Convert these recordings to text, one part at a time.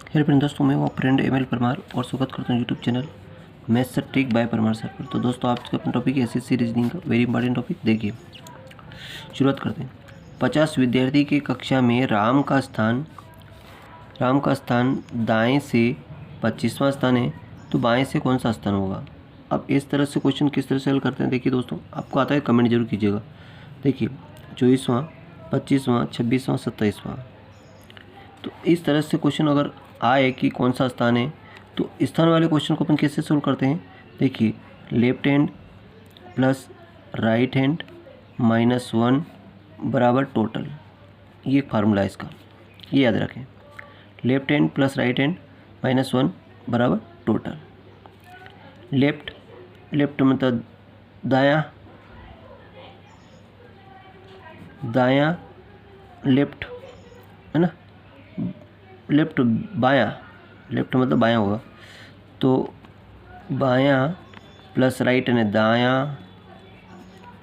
Hello friend, दोस्तों मैं वो फ्रेंड एम एल परमार और स्वागत करता हूँ YouTube channel maths sir trick bye Parmar sir पर। तो दोस्तों आज का अपना टॉपिक है एसएससी रीजनिंग का वेरी इंपॉर्टेंट टॉपिक। देखिए शुरुआत करते हैं। 50 विद्यार्थी की कक्षा में राम का स्थान दाएं से 25वां स्थान है, तो बाएं से कौन सा स्थान होगा। अब इस तरह से क्वेश्चन किस तरह से हल करते हैं, देखिए दोस्तों आपको आता है कमेंट जरूर कीजिएगा। देखिए 24वां, 25वां, 26वां, 27वां, तो इस तरह से क्वेश्चन अगर आए कि कौन सा स्थान है, तो स्थान वाले क्वेश्चन को अपन कैसे सोल्व करते हैं। देखिए left hand plus right hand -1 बराबर टोटल, ये एक फार्मूला है इसका, ये याद रखें। Left hand plus right hand -1 बराबर टोटल। लेफ्ट मतलब दायां लेफ्ट है ना, लेफ्ट बायां, लेफ्ट मतलब बायां होगा, तो बायां प्लस राइट यानी दायां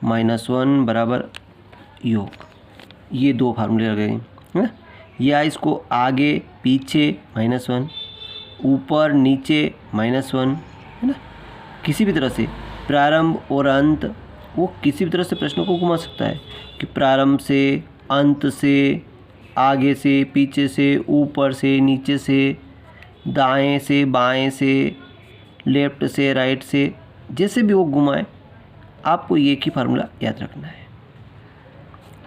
-1 बराबर योग, ये दो फार्मूले लगे हैं ना। या इसको आगे पीछे -1, ऊपर नीचे -1 है ना। किसी भी तरह से प्रारंभ और अंत, वो किसी भी तरह से प्रश्नों को घुमा सकता है कि प्रारंभ से, अंत से, आगे से, पीछे से, ऊपर से, नीचे से, दाएं से, बाएं से, लेफ्ट से, राइट से, जैसे भी वो घुमाए आपको ये ही फार्मूला याद रखना है।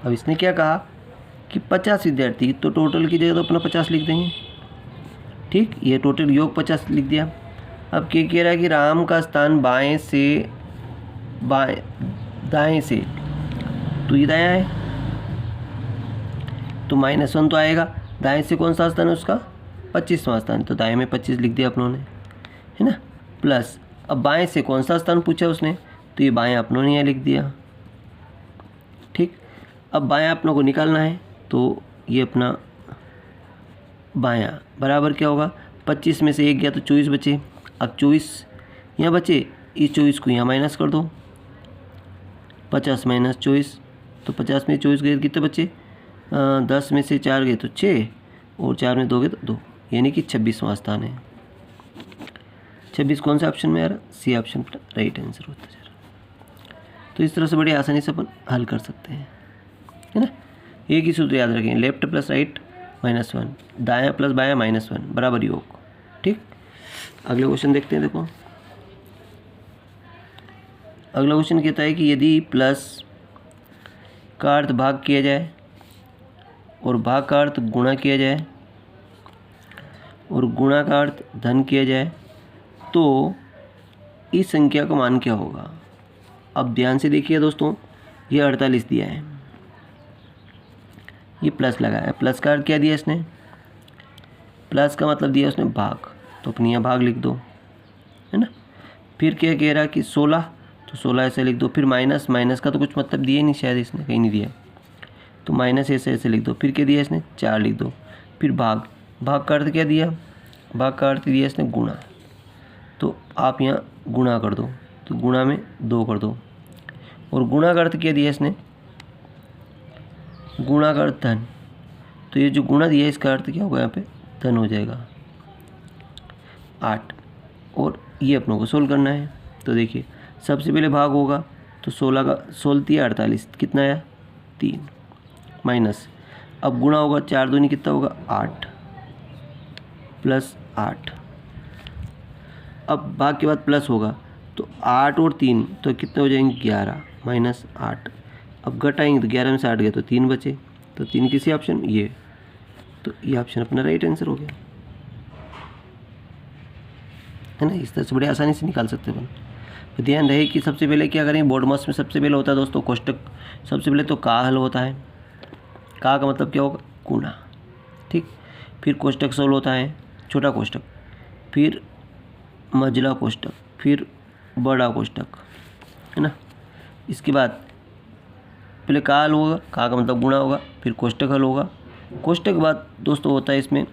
अब इसने क्या कहा कि 50 विद्यार्थी, तो टोटल की जगह तो अपना 50 लिख देंगे, ठीक। ये टोटल योग 50 लिख दिया। अब क्या कह रहा है कि राम का स्थान दाएं से, तो ये दायां है तो -1 तो आएगा। दाएं से कौन सा स्थान है उसका, 25वां स्थान, तो दाएं में 25 लिख दिया अपनों ने, है ना। प्लस अब बाएं से कौन सा स्थान पूछा उसने, तो ये बाएं अपनों ने यहाँ लिख दिया, ठीक। अब बायां अपनों को निकालना है, तो ये अपना बायां बराबर क्या होगा, 25 में से 1 गया तो 24 बचे। अब 24 यहाँ बचे, इस 24 को यहाँ माइनस कर दो, 50 - 24, तो 50 में 24 गए कितने बचे, 10 में से 4 गए तो 6, और 4 में 2 गए तो 2, यानी कि 26वां स्थान है। 26 कौन सा ऑप्शन में आ रहा, सी ऑप्शन पर राइट आंसर होता जा रहा। तो इस तरह से बड़ी आसानी से अपन हल कर सकते हैं, है ना। एक ही सूत्र याद रखें, लेफ्ट प्लस राइट -1, दायां प्लस बायां -1 बराबर योग, ठीक। अगले क्वेश्चन देखते हैं। देखो अगला क्वेश्चन कहता है कि यदि प्लस का अर्थ भाग किया जाए और भाग का अर्थ गुणा किया जाए और गुणा का अर्थ धन किया जाए, तो इस संख्या का मान क्या होगा। अब ध्यान से देखिए दोस्तों, ये 48 दिया है, ये प्लस लगा है। प्लस का अर्थ क्या दिया इसने, प्लस का मतलब दिया उसने भाग, तो अपनी यहाँ भाग लिख दो, है ना। फिर क्या कह रहा है कि 16, तो 16 ऐसे लिख दो। फिर माइनस का तो कुछ मतलब दिया ही नहीं, शायद इसने कहीं नहीं दिया, तो माइनस ऐसे लिख दो। फिर क्या दिया इसने, 4 लिख दो। फिर भाग का अर्थ क्या दिया, भाग का अर्थ दिया इसने गुणा, तो आप यहाँ गुणा कर दो, तो गुणा में 2 कर दो। और गुणा का अर्थ क्या दिया इसने, गुणा का अर्थ धन, तो ये जो गुणा दिया इसका अर्थ क्या होगा, यहाँ पे धन हो जाएगा 8। और ये अपनों को सोल्व करना है। तो देखिए सबसे पहले भाग होगा, तो 16 का 16 × 48 कितना आया, 3, माइनस। अब गुणा होगा, 4 दूनी कितना होगा, 8 प्लस 8। अब भाग के बाद प्लस होगा, तो 8 और 3 तो कितने हो जाएंगे, 11 -8। अब घटाएंगे तो 11 में से 8 गए तो 3 बचे, तो 3 किसी ऑप्शन ये, तो ये ऑप्शन अपना राइट आंसर हो गया, है ना। इस तरह से बड़े आसानी से निकाल सकते हैं अपन। तो ध्यान रहे कि सबसे पहले क्या करें, बोर्ड मास में सबसे पहले होता है दोस्तों कोष्टक। सबसे पहले तो का हल होता है, का मतलब क्या होगा, गुणा, ठीक। फिर कोष्टक सोल्व होता है, छोटा कोष्टक, फिर मझला कोष्टक, फिर बड़ा कोष्टक, है ना। इसके बाद पहले का हल होगा, का मतलब गुणा होगा, फिर कोष्टक हल होगा। कोष्टक के बाद दोस्तों होता है इसमें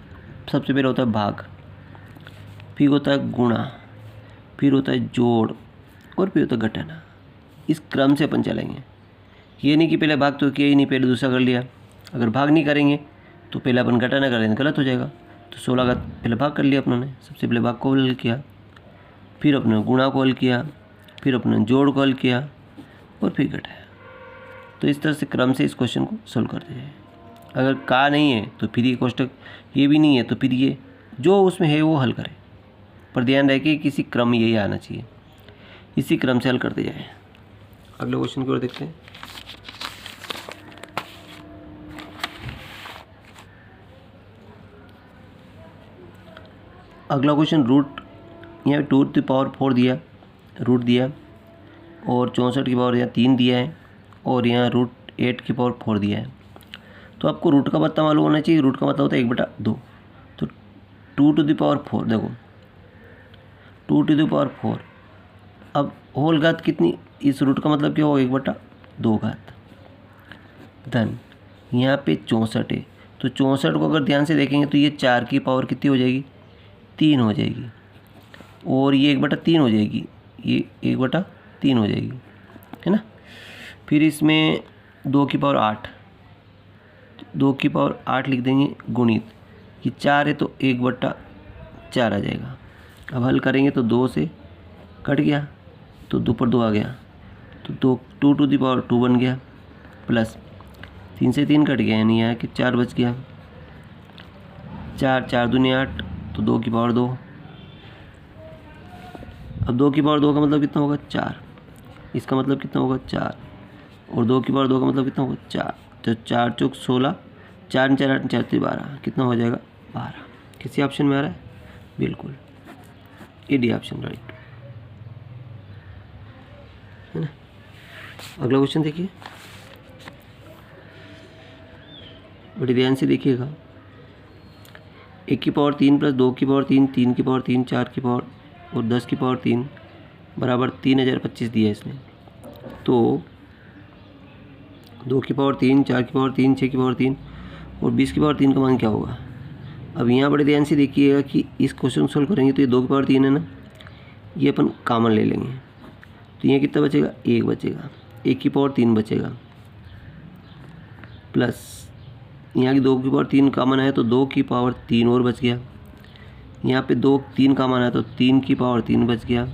सबसे पहले होता है भाग, फिर होता है गुणा, फिर होता है जोड़, और फिर होता है घटाना। इस क्रम से अपन चलेंगे, ये नहीं कि पहले भाग तो किया ही नहीं, पहले दूसरा कर लिया। अगर भाग नहीं करेंगे तो पहले अपन घटाना करेंगे, गलत हो जाएगा। तो 16 का पहले भाग कर लिया अपनों ने, सबसे पहले भाग को हल किया, फिर अपने गुणा को हल किया, फिर अपने जोड़ को हल किया और फिर घटाया। तो इस तरह से क्रम से इस क्वेश्चन को सोल्व करते हैं। अगर का नहीं है तो फिर ये कोष्टक, ये भी नहीं है तो फिर ये जो उसमें है वो हल करें, पर ध्यान रहे कि किसी क्रम यही आना चाहिए, इसी क्रम से हल करते जाएं। अगले क्वेश्चन की ओर देखते हैं। अगला क्वेश्चन रूट, यहाँ 2⁴ दिया, रूट दिया, और 64 की पावर यहाँ 3 दिया है, और यहाँ √8⁴ दिया है। तो आपको रूट का पता मालूम होना चाहिए। रूट का मतलब होता है 1/2। तो 2⁴ देखो 2⁴ अब होल घात कितनी, इस रूट का मतलब क्या होगा 1/2 घात धन यहाँ पे 64 है। तो 64 को अगर ध्यान से देखेंगे तो ये 4 की पावर कितनी हो जाएगी, 3 हो जाएगी, और ये 1/3 हो जाएगी, ये 1/3 हो जाएगी, है ना। फिर इसमें 2 की पावर 8, 2 की पावर 8 लिख देंगे गुणित, ये 4 है तो 1/4 आ जाएगा। अब हल करेंगे तो 2 से कट गया तो 2 पर 2 आ गया, तो 2 बन गया, प्लस 3 से 3 कट गया, यानी यहाँ कि 4 बच गया। 4 दूनी 8, तो 2 की पावर 2। अब 2 की पावर 2 का मतलब कितना होगा 4, इसका मतलब कितना होगा 4, और 2 की पावर 2 का मतलब कितना होगा 4। तो 4 चौक 16, 4 4 8 4 12, कितना हो जाएगा 12। किसी ऑप्शन में आ रहा है, बिल्कुल ये डी ऑप्शन राइट है ना। अगला क्वेश्चन देखिए, बड़ी ध्यान से देखिएगा। 1 की पावर 3 प्लस 2 की पावर 3, 3 की पावर 3, 4 की पावर और 10 की पावर 3 बराबर 3025 दिया है इसने। तो 2 की पावर 3, 4 की पावर 3, 6 की पावर 3 और 20 की पावर 3 का मान क्या होगा। अब यहाँ बड़े ध्यान से देखिएगा कि इस क्वेश्चन सोल्व करेंगे तो ये 2 की पावर 3 है ना, ये अपन कॉमन ले लेंगे, तो यहाँ कितना बचेगा 1 बचेगा, 1 की पावर 3 बचेगा, प्लस यहाँ की 2 की पावर 3 कॉमन आया तो 2 की पावर 3 और बच गया, यहाँ पे 3 कॉमन आया तो 3 की पावर 3 बच गया,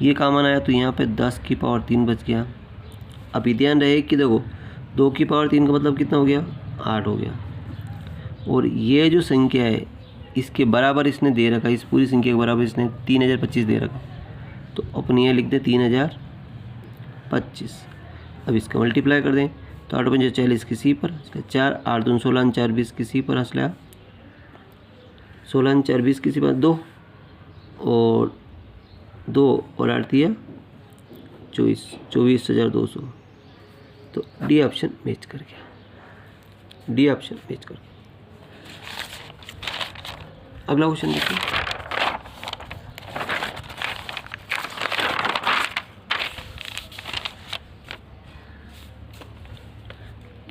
ये कॉमन आया तो यहाँ पे 10 की पावर 3 बच गया। अभी ध्यान रहे कि देखो 2 की पावर 3 का मतलब कितना हो गया 8 हो गया, और ये जो संख्या है इसके बराबर इसने दे रखा, इस पूरी संख्या के बराबर इसने 3025 दे रखा, तो अपने यहाँ लिख दें 3025। अब इसका मल्टीप्लाई कर दें तो 8 पंजे 40 किसी पर 4, 8 दूनी 16, 4 20 किसी पर हंस लिया, 16 4 20 किसी पर 2 और 8 दिया 24,200। तो डी ऑप्शन मैच कर गया, डी ऑप्शन मैच कर गया। अगला क्वेश्चन देखिए,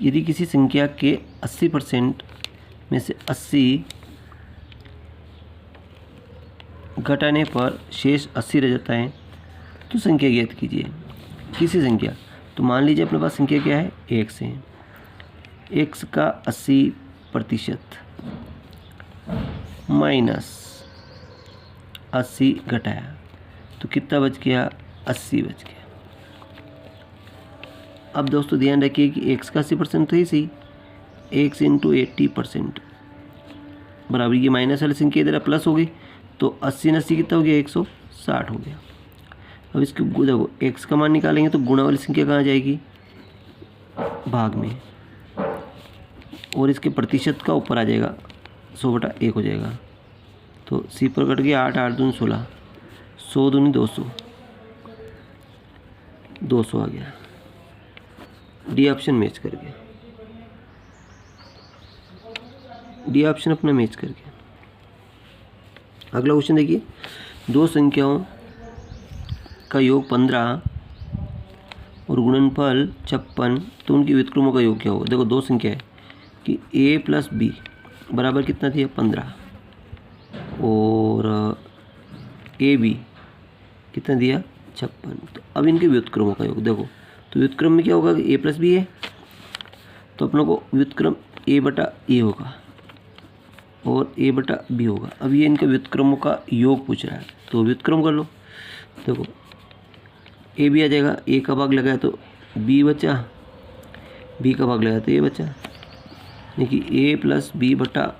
यदि किसी संख्या के 80% में से 80 घटाने पर शेष 80 रह जाता है तो संख्या ज्ञात कीजिए। किसी संख्या, तो मान लीजिए अपने पास संख्या क्या है x है, x का 80% माइनस 80 घटाया तो कितना बच गया 80 बच गया। अब दोस्तों ध्यान रखिए कि x का 80% तो ही सही, x इंटू 80% बराबर ये माइनस वाली संख्या इधर प्लस हो गई, तो 80 80 कितना हो गया 160 हो गया। अब इसके देखो x का मान निकालेंगे तो गुणा वाली संख्या कहाँ जाएगी भाग में, और इसके प्रतिशत का ऊपर आ जाएगा 100/1 हो जाएगा, तो सी पर कट गया 8 8 दूनी 16, 100 दूनी 200, 200 आ गया। डी ऑप्शन मैच कर गया, डी ऑप्शन अपना मैच कर गया। अगला क्वेश्चन देखिए, दो संख्याओं का योग 15 और गुणनफल 56, तो उनकी व्युत्क्रमों का योग क्या होगा। देखो दो संख्या है कि a प्लस बी बराबर कितना दिया 15 और ए बी कितना दिया 56, तो अब इनके व्युत्क्रमों का योग देखो, तो व्युत्क्रम में क्या होगा कि a प्लस बी है, तो अपनों को व्युत्क्रम a/a होगा, और ए बटा बी होगा। अब ये इनके व्युत्क्रमों का योग पूछ रहा है, तो व्युत्क्रम कर लो। देखो ए बी आ जाएगा, ए का भाग लगाया तो बी बचा, बी का भाग लगाया तो ए बचा। देखिए ए प्लस बी बटा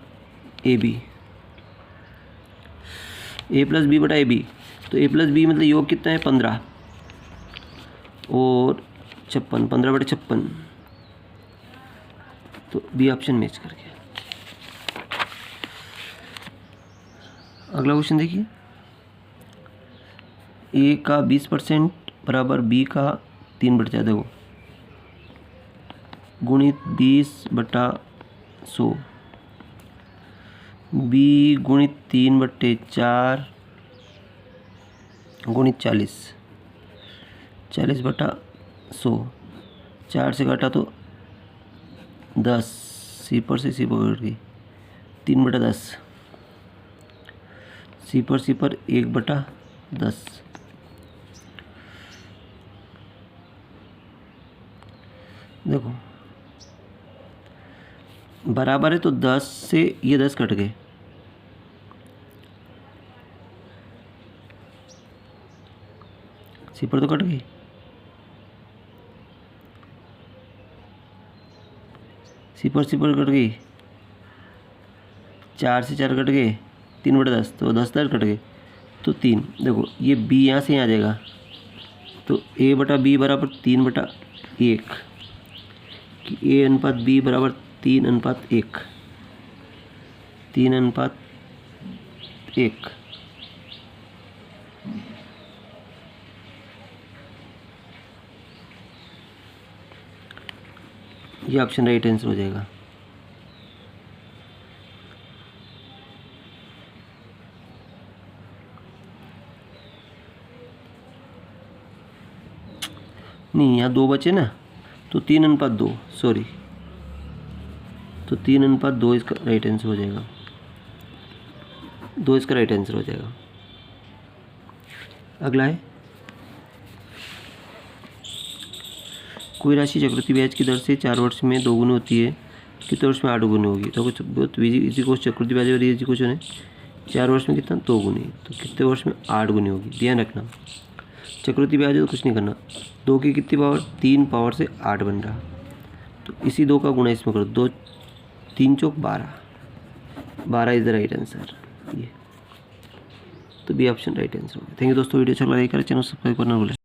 A B, A plus B बटा ए बी, तो ए प्लस बी मतलब योग कितना है 15 और 56, 15 बटे 56, तो बी ऑप्शन मैच कर गया। अगला क्वेश्चन देखिए, ए का 20% बराबर बी का 3/4, देखो गुणित 20/100, बी गुणित 3/4 गुणित 40, 40/100, 4 से काटा तो 10, सी पर से सी पकड़ गई, 3/10, सी पर 1/10, देखो बराबर है तो 10 से ये 10 कट गए, सी पर तो कट गई, सी पर कट गई, 4 से 4 कट गए, 3/10, तो 10 कट गए, तो 3। देखो ये बी यहाँ से यहाँ आ जाएगा, तो ए बटा बी बराबर 3/1, कि ए अनुपात बी बराबर 3:1, 3:1, ये ऑप्शन राइट आंसर हो जाएगा। नहीं, यहाँ 2 बचे ना, तो 3:2, सॉरी, तो 3:2 इसका राइट आंसर हो जाएगा, 2 इसका राइट आंसर हो जाएगा। अगला है, कोई राशि चक्रवृद्धि ब्याज की दर से 4 वर्ष में 2 गुनी होती है, कितने वर्ष में 8 गुनी होगी। तो कुछ बहुत इजी क्वेश्चन, चक्रवृद्धि ब्याज और इजी क्वेश्चन है। 4 वर्ष में कितना 2 गुनी, तो कितने वर्ष में 8 गुनी होगी, ध्यान रखना। चक्रवृद्धि ब्याज है तो कुछ नहीं करना, 2 की कितनी पावर, 3 पावर से 8 बन रहा, तो इसी 2 का गुणा इसमें करो, 2 3 चौक 12, 12 इज द राइट आंसर, ये तो बी ऑप्शन राइट आंसर होगा। थैंक यू दोस्तों, वीडियो अच्छा लगा लाइक करें, चैनल सब्सक्राइब करना भूलें।